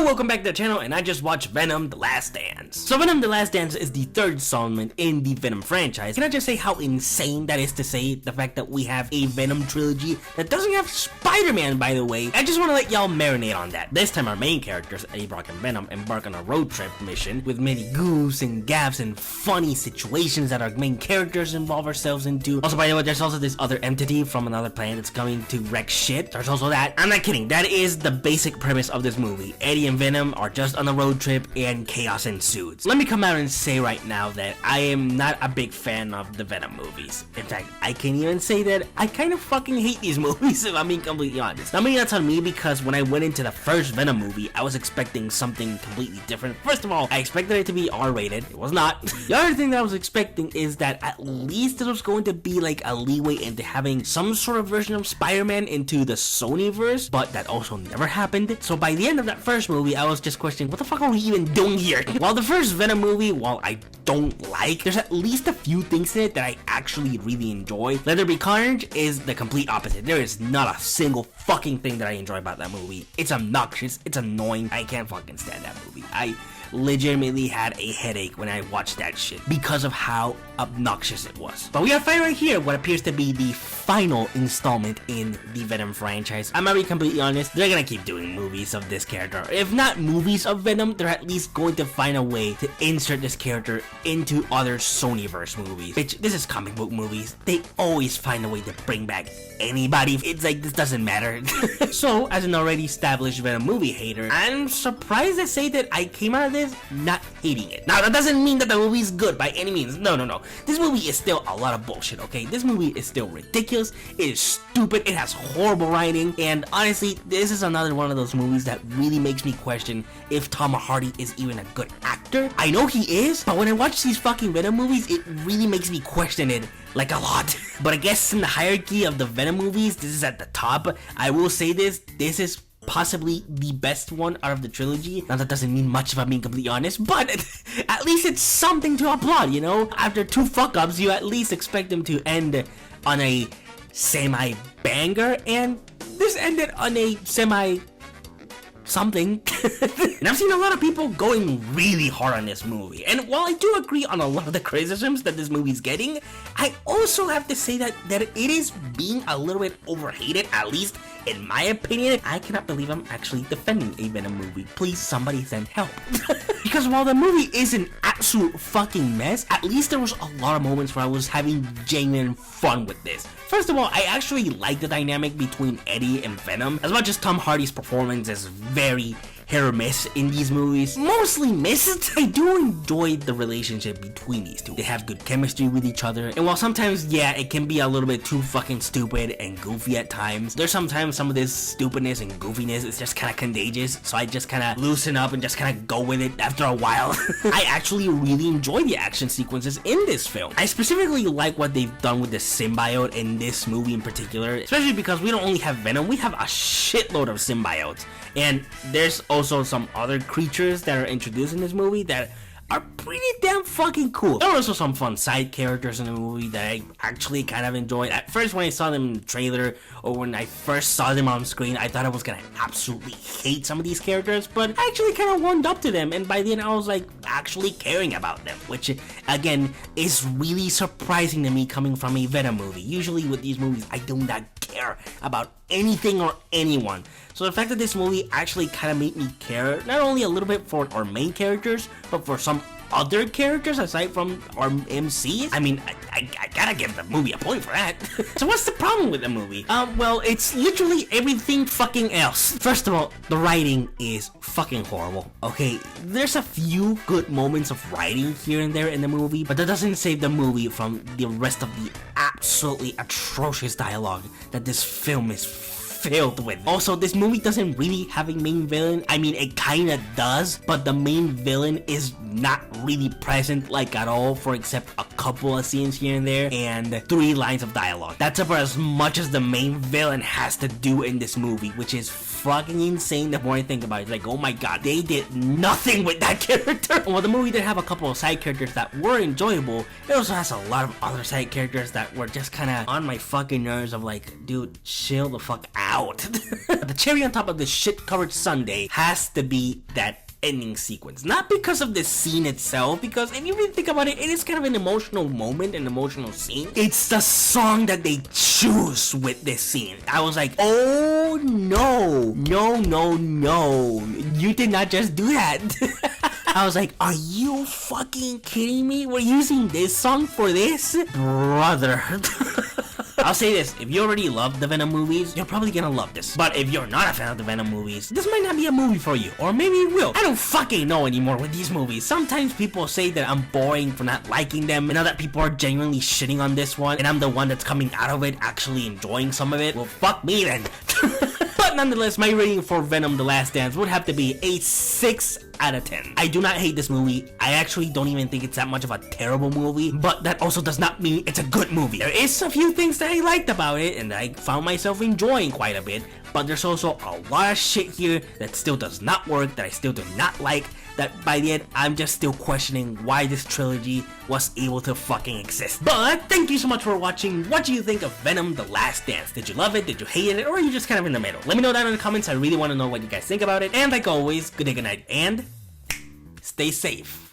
welcome back to the channel, and I just watched Venom: The Last Dance. So Venom: The Last Dance is the third installment in the Venom franchise. Can I just say how insane that is to say, the fact that we have a Venom trilogy that doesn't have Spider-Man, by the way. I just want to let y'all marinate on that. This time our main characters, Eddie Brock and Venom, embark on a road trip mission with many goofs and gaffes and funny situations that our main characters involve ourselves into. Also, by the way, there's also this other entity from another planet that's coming to wreck shit. There's also that. I'm not kidding. That is the basic premise of this movie. Eddie and Venom are just on a road trip and chaos ensues. Let me come out and say right now that I am not a big fan of the Venom movies. In fact, I can even say that I kind of fucking hate these movies, if I'm being completely honest. Now, maybe that's on me because when I went into the first Venom movie, I was expecting something completely different. First of all, I expected it to be R-rated. It was not. The other thing that I was expecting is that at least this was going to be like a leeway into having some sort of version of Spider-Man into the Sonyverse, but that also never happened. So by the end of that first movie, I was just questioning, what the fuck are we even doing here? While the first Venom movie, while I don't like, there's at least a few things in it that I actually really enjoy. Let There Be Carnage is the complete opposite. There is not a single fucking thing that I enjoy about that movie. It's obnoxious, it's annoying, I can't fucking stand that movie. I legitimately had a headache when I watched that shit because of how obnoxious it was. But we have right here what appears to be the final installment in the Venom franchise. I'm gonna be completely honest, they're gonna keep doing movies of this character. If not movies of Venom, they're at least going to find a way to insert this character into other Sonyverse movies. Bitch, this is comic book movies. They always find a way to bring back anybody. It's like, this doesn't matter. So, as an already established Venom movie hater, I'm surprised to say that I came out of this not hating it. Now, that doesn't mean that the movie is good by any means. No. This movie is still a lot of bullshit, okay? This movie is still ridiculous. It is stupid. It has horrible writing. And honestly, this is another one of those movies that really makes me question if Tom Hardy is even a good actor. I know he is, but when I watch these fucking Venom movies, it really makes me question it like a lot. But I guess in the hierarchy of the Venom movies, this is at the top. I will say this is possibly the best one out of the trilogy. Now, that doesn't mean much if I'm being completely honest, but at least it's something to applaud, you know? After two fuck-ups, you at least expect them to end on a semi-banger, and this ended on a something. And I've seen a lot of people going really hard on this movie, and while I do agree on a lot of the criticisms that this movie's getting, I also have to say that it is being a little bit overhated, at least in my opinion. I cannot believe I'm actually defending a Venom movie. Please, somebody send help. Because while the movie is an absolute fucking mess, at least there was a lot of moments where I was having genuine fun with this. First of all, I actually like the dynamic between Eddie and Venom. As much as Tom Hardy's performance is very hit or miss in these movies, mostly missed, I do enjoy the relationship between these two. They have good chemistry with each other, and while sometimes, yeah, it can be a little bit too fucking stupid and goofy at times, there's sometimes some of this stupidness and goofiness is just kind of contagious, so I just kind of loosen up and just kind of go with it after a while. I actually really enjoy the action sequences in this film. I specifically like what they've done with the symbiote in this movie in particular, especially because we don't only have Venom, we have a shitload of symbiotes. And there's also some other creatures that are introduced in this movie that are pretty damn fucking cool. There are also some fun side characters in the movie that I actually kind of enjoyed. At first, when I saw them in the trailer, or when I first saw them on screen, I thought I was gonna absolutely hate some of these characters, but I actually kind of warmed up to them, and by the end I was like actually caring about them, which again is really surprising to me coming from a Venom movie. Usually with these movies, I do not care about anything or anyone. So the fact that this movie actually kind of made me care, not only a little bit for our main characters, but for some other characters aside from our MC, I mean, I gotta give the movie a point for that. So what's the problem with the movie? Well, it's literally everything fucking else. First of all, the writing is fucking horrible, okay? There's a few good moments of writing here and there in the movie, but that doesn't save the movie from the rest of the absolutely atrocious dialogue that this film is filled with. Also, this movie doesn't really have a main villain. I mean, it kinda does, but the main villain is not really present like at all for except a couple of scenes here and there and 3 lines of dialogue. That's about as much as the main villain has to do in this movie, which is fucking insane the more I think about it. It's like, oh my god, they did nothing with that character. While the movie did have a couple of side characters that were enjoyable, it also has a lot of other side characters that were just kind of on my fucking nerves of like, dude, chill the fuck out. The cherry on top of the shit covered sundae has to be that ending sequence. Not because of the scene itself, because if you really think about it, it is kind of an emotional moment, an emotional scene. It's the song that they choose with this scene. I was like, oh no, you did not just do that. I was like, are you fucking kidding me? We're using this song for this? Brother. I'll say this, if you already love the Venom movies, you're probably gonna love this. But if you're not a fan of the Venom movies, this might not be a movie for you. Or maybe it will. I don't fucking know anymore with these movies. Sometimes people say that I'm boring for not liking them, and now that people are genuinely shitting on this one, and I'm the one that's coming out of it actually enjoying some of it, well, fuck me then. But nonetheless, my rating for Venom The Last Dance would have to be a 6 out of 10. I do not hate this movie. I actually don't even think it's that much of a terrible movie, but that also does not mean it's a good movie. There is a few things that I liked about it and I found myself enjoying quite a bit, but there's also a lot of shit here that still does not work, that I still do not like, that by the end, I'm just still questioning why this trilogy was able to fucking exist. But thank you so much for watching. What do you think of Venom The Last Dance? Did you love it? Did you hate it? Or are you just kind of in the middle? Let me know down in the comments. I really want to know what you guys think about it. And like always, good day, good night, and stay safe.